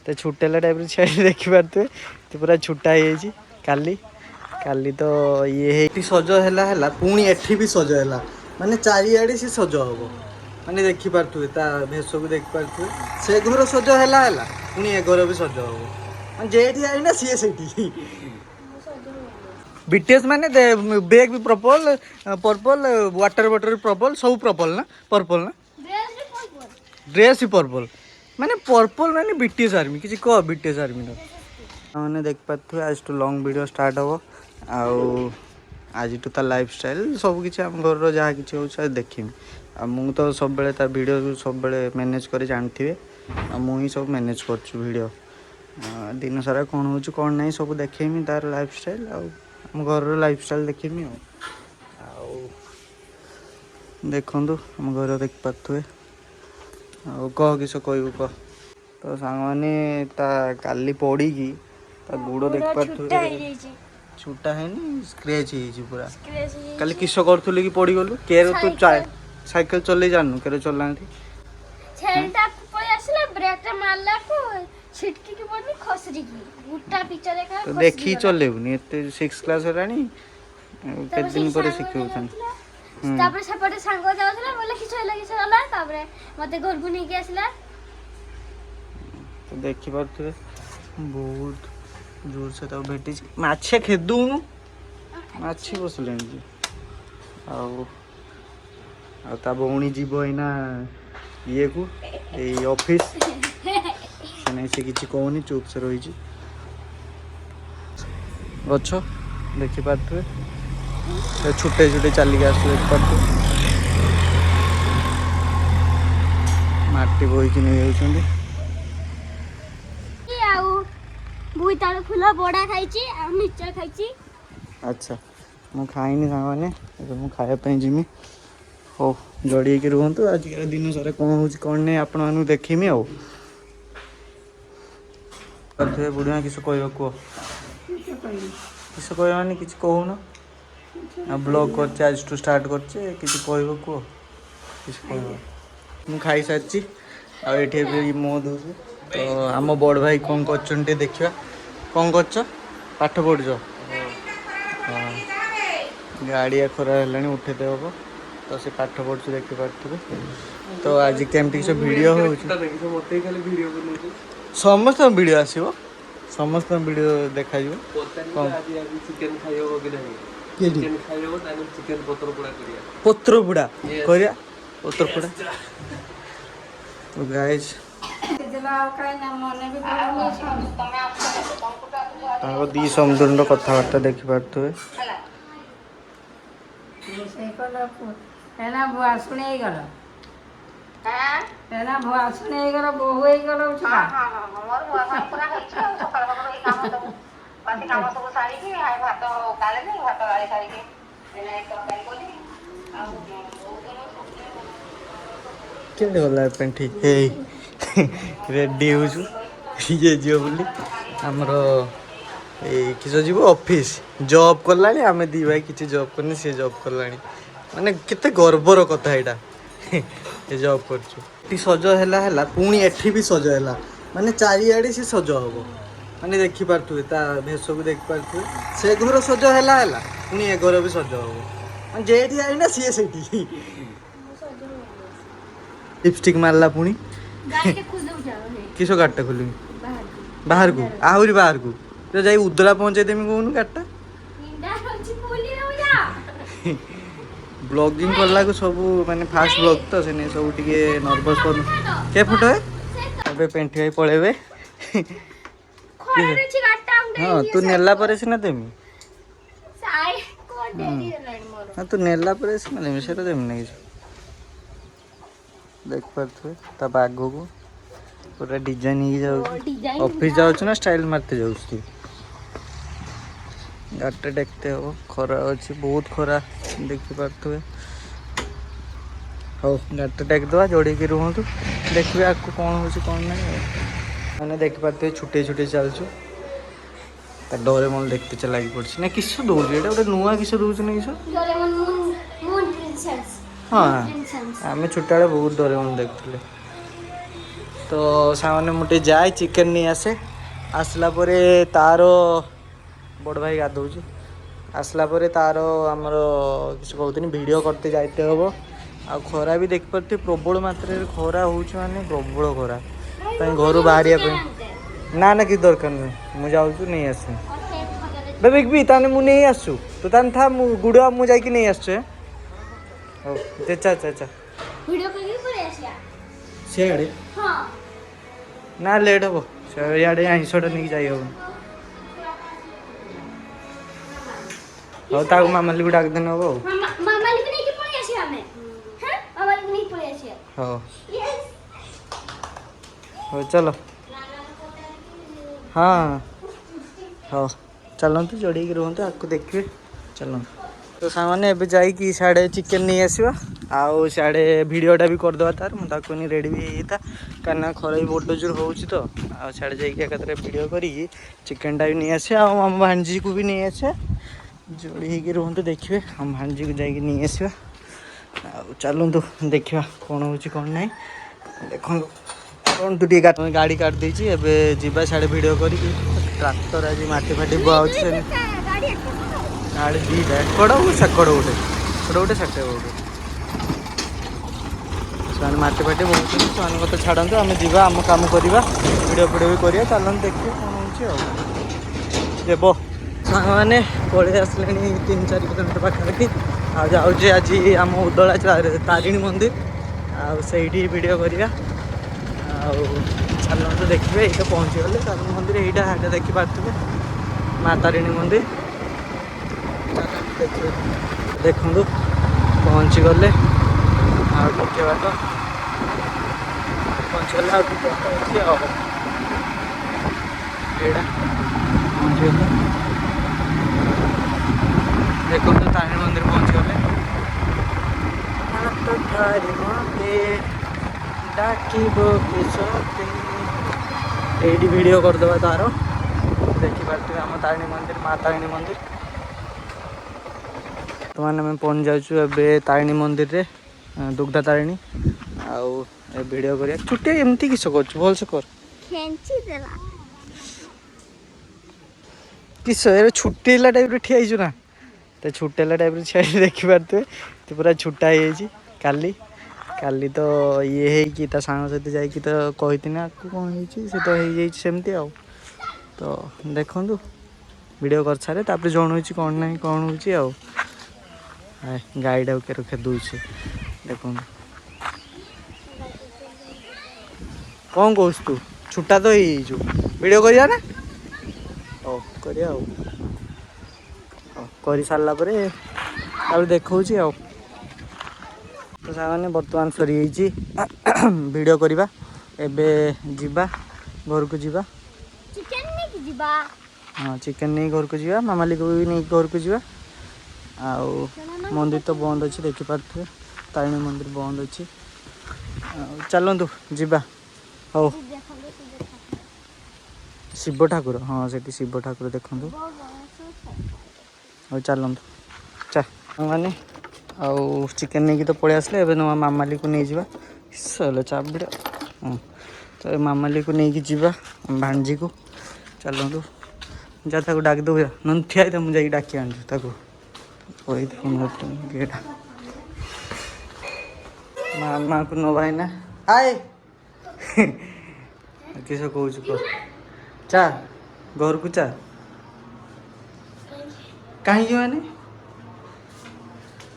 तो छुटेला टाइप छेड़ी देखी पारे तो पूरा छुटा ही काली काली तो ये सज है पुणी एठी भी सज है माने चारिआडे सी सज हम माने देखी पारे भेष को देखी पारे से घर सज है पुणी ए घर भी सज हम जेठी आई ना सी से बीटीएस माने बैग भी purple purple water water purple सब पर्पल ना पर्पल ना ड्रेस ही पर्पल माने पर्पल माने बीटीएस आर्मी किसी कह बीटीएस आर्मी मैंने देख पारे आज टू लॉन्ग वीडियो स्टार्ट हम आउ आज टू ता लाइफ स्टाइल सब किसी आम घर जहाँ कि हो देखी मु तो सब वीडियो सब मैनेज कर जानते मुझे सब मैनेज कर दिन सारा कौन हो कौन नहीं सब देखेमी तार लाइफ स्टाइल आम घर लाइफ स्टाइल देखेमी देखु आम घर देख पारे कह किस कह कह तो सांग मैंने काली पड़ी गुड़ देख पारे छुटा है स्क्रेच पूरा काली किस करूँ कि पड़ी गलु केर तू साइकिल चल जानू केर चलना तो देखी चलेबुनि एते 6 क्लास हेलानी के दिन पर शिखौछन तापर सेपटे सांग जाउथला बोले किछ होला तापर मते घर को नहीं आसला तो देखि पारथुए बहुत जोर से तो भेटी माछे खेदू माछी बसले आ भौणी जीव एना ये को ए ऑफिस से नहीं से किसी कहनी चुप से रही गछ देखी पारे छुटे छुटे चलिक आस देख पारे माटी बोईक नहीं जाऊँ बोईतालु फूल बड़ा खाई मिर्चा खाई अच्छा मु खाइनी सांग मु खायापी जिमी हो जड़ी रुहतु आज दिन सारा कौन हो कौन नहीं आपण मानू देखीमी आउ बुढ़िया किस कह कह किस कह मानी कि कहून ब्लॉग कर आज टू स्टार्ट कर कह कह किस कह मु खाई सारी आठे मो दो तो आम बड़ भाई कौन कर देखा कौन कर पाठ पढ़ गाड़िया खरा है उठेदे हम तो से पाठ पढ़ु देखी पारे तो आज केमती किस वीडियो हो समस्त वीडियो आसो समस्त वीडियो देखा पत्र बुड़ा करिया पत्र बुड़ा तो गाइस दी समुद्र कथबार्ता देखी पारे भुआ शुणे गल भुआ शुणे गल बहु हो गल के गला ठीक रेडी हो जो बोली आमर किस जीव ऑफिस जॉब कला आम दी भाई किसी जॉब करनी सी जॉब कला माने केते गर्वर कथा ये जॉब कर सज है पुणी एठी भी सज है माने चारिआडे सी सज हम माने देखी पारे भेष को देखी पारे से घर सज है पुणी ए घर भी सज हम जेठी आई ना सी से लिपस्टिक मारला पुणी किस गाड़टा खोल बाहर को आहरी बाहर को तो जाई उदला पहुंचे देमी कहूनु गाड़टा ब्लॉगिंग करला को सब माने फास्ट ब्लॉग तो से नहीं सब टिके नर्वस कर के फोटो है अबे पेंटी भाई पळेबे हां तू नेला परे से ना देमी साई को डेरी लाइन मोर हां तू नेला परे से ना से तो देमी नहीं देख पारे ता आगो को पूरा डिजाइन ही जाऊ ऑफिस जाऊ ना स्टाइल मारते जाऊ गाड़टा देखते हो खरा अच्छी बहुत खरा देखी पारे हाँ गाड़टा टेकदे जोड़ी रुहतु देखिए आपको कौन हो कौन ना मैंने देख पारे छुटे छुटे चलचु डरे मन देखते चला पड़ी ना किस दौर गोटे नुआ किस दौर ना किस हाँ आम छोटा बहुत डरे मन देखते तो सामने मुझे जाए चिकेन नहीं आसे आसला परे तार बड़ भाई गाधौच आसला परे तार आमर किसी कहते वीडियो करते जाते हम आ खरा भी देखिपे प्रबल मात्रा खरा हो माने प्रबल खरा घर बाहर ना ना कि दरकार नहीं मुझे जाऊँ नहीं आसू बेबिक भी ताने मु नहीं आसू तो ताने था गुड़ मुझे नहीं आसु हो चा चा चा वीडियो करके पड़े आसिया सियाड़े हां ना लेट हम सियाड़े आईंषटा नहीं जाई हम हो ताको मामाली को डाक देना हो मामाली को नहीं के पड़े आसिया हमें हैं मामाली को नहीं पड़े आसिया हो यस हो चलो हाँ हो चलते जोड़ी रुहतु आपको देखिए चलो तो सामने एवं जाकि सियाड़े चिकेन नहीं आसवा आउ सियाड़े भिडटा भी करदे तार मुझे नहीं रेडी भी होता कहीं खरा भी बड़ जोर हो तो आड़े जाकर भिड कर चिकेनटा भी नहीं आसे आम भांजी को भी नहीं आसे जोड़ी होगी रुहतु देखिए हम भांजी को जाकि नहीं आसवा चलतु देखा कौन हो कौन ना देखो कौन तू टे गाड़ी काट देती एवं जीवा सियाड़े भिड कर ट्राक्टर आज माटी फाटी बुआ गाड़ी दीटा कड़ सेकड़ गोटे गोटे सेकड़ गोटे से माटी फाटी बहुत से तो छाड़ू आम जा आम कम करवा भिडियो फिडियो भी करवा चलते देखिए कौन हो मैंने पलि आसले 3-4 किलोमीटर पाखापाखि आजे आज आम उदला तारिणी मंदिर आईटी भिड करवा चलते देखिए ये पहुँची गले तारिणी मंदिर यहाँ देखी पारे माँ तारिणी मंदिर देखिए देखु पहुँची गले आगे बाट पहुँची गले पहुँची गले देखो तारिणी मंदिर पहुँची गले वीडियो करदे तार देखिपे आम तारिणी मंदिर माँ तारिणी मंदिर तो मैंने आम पहुँच जाए तारिणी मंदिर रे दुग्धा तारिणी आउ वीडियो कर छुट्टी एमती किस कर भल से कर किस छुट्टेला टाइप ठिया ना तो छुट्टेला टाइप छाड़ी देखिपे तो पूरा छुट्टा हो काली काली तो ये है कि सांग सहित जाकि तो कही ना कौन हो तो सेमती आ तो देखु वीडियो कर सारे तापर जन कौन ना कौन हो गाईडा के रखे दूसरे देख कौन कह तू छुट्टा तो हो वीडियो करिया ना ओ करिया कर सारा देखा तो सामने बर्तमान सरी वीडियो करवा एबे जीवा घर को जीवा हाँ चिकेन नहीं घर को जीवा मामाली को भी नहीं घर को जीवा आउ मंदिर तो बंद अच्छे देखिपे तारिणी मंदिर बंद अच्छे चलतु जीवा हो शिव ठाकुर हाँ से शिव ठाकुर देखु हो चलतु मैंने आउ चिकेन नहीं तो पलि आसले एवं मामाली को नहीं जावा चलो चाबिड़ा हाँ तो मामाली को नहीं जावा भांजी को चलतु जा डाक दे न ठिया मुझे जा डाक आनी गेटा मामा को न भाई ना हाय किस कह चा घर को चा कहीं मैंने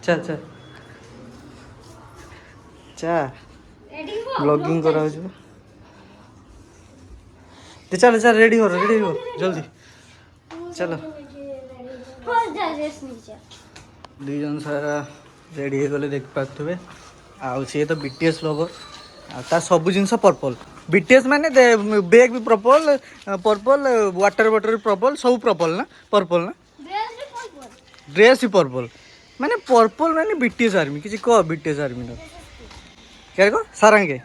चा चा चा ब्लॉगिंग करा चल चल रेडी हो जल्दी चलो दुई जन सारा रेडी हो गले देख पारे आउ सी तो बीटीएस लवर आ सब जिन पर्पल बीटीएस माने बैग भी purple purple water bottle purple सब पर्पल ना ड्रेस ही पर्पल माने पर्पल माने बीटीएस आर्मी किसी कह बीटीएस आर्मी ना क्या को सारंगे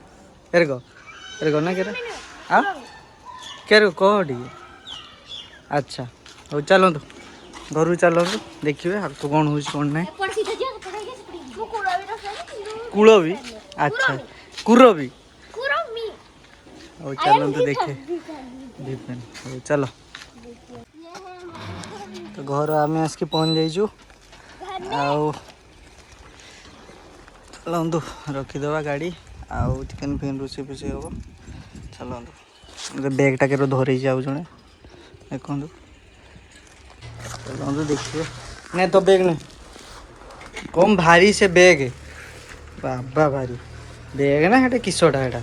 क्या को ना क्या हाँ क्या कह टी अच्छा हो चलतु घर चलतु देखिए आपको कौन हो कौन ना कूल भी अच्छा कुर भी और चलते देखे डिफेन चलो तो घर आम आसिक पहुँच जाइचु आउ चलतु रखीदे गाड़ी आउ चिकेन फिकेन रोषे फुषे हम चलतु बैगटा के धरे जाऊ जड़े देखु चलतु देखिए नहीं तो बैग नहीं कम भारी से बैग बाबा भारी बैग ना हेटा किसटा हेटा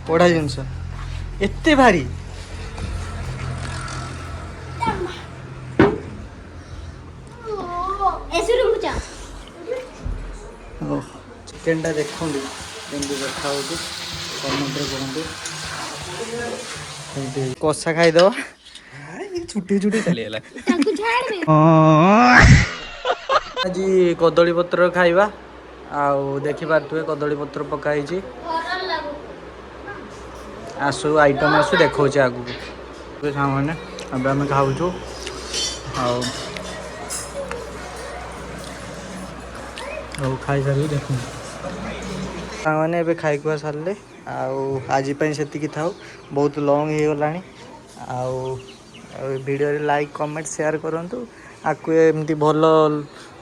पढ़ा जिनस एते भारी चिकेन टा देखो देखा कमेंट कहते कषा खाईदे छुट्टी छुट्टी चलीगला आज कदली पत्र खाइबा आउ देखी पारे कदली पत्र पकाई आसु आइटम आसु देखा आगू सामने अब आम खाऊ खाई सारे देखु मैंने ए खाई खुआ सारे आज से थाऊ बहुत लंग हो गला वीडियो लाइक कमेंट शेयर करूँ आपको एमती भल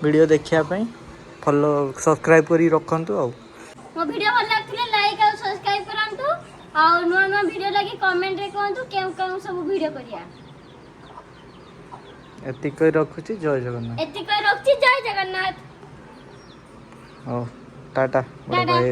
वीडियो देखापी फॉलो सब्सक्राइब करी रखु मो वीडियो भल लागथिले लाइक और सब्सक्राइब करंतु और नुआ नुआ वीडियो लगी कमेंट रे कहंतु केउ केउ सब वीडियो करिया एतिक रखुची जय जगन्नाथ एतिक रखची जय जगन्नाथ टाटा बाय बाय।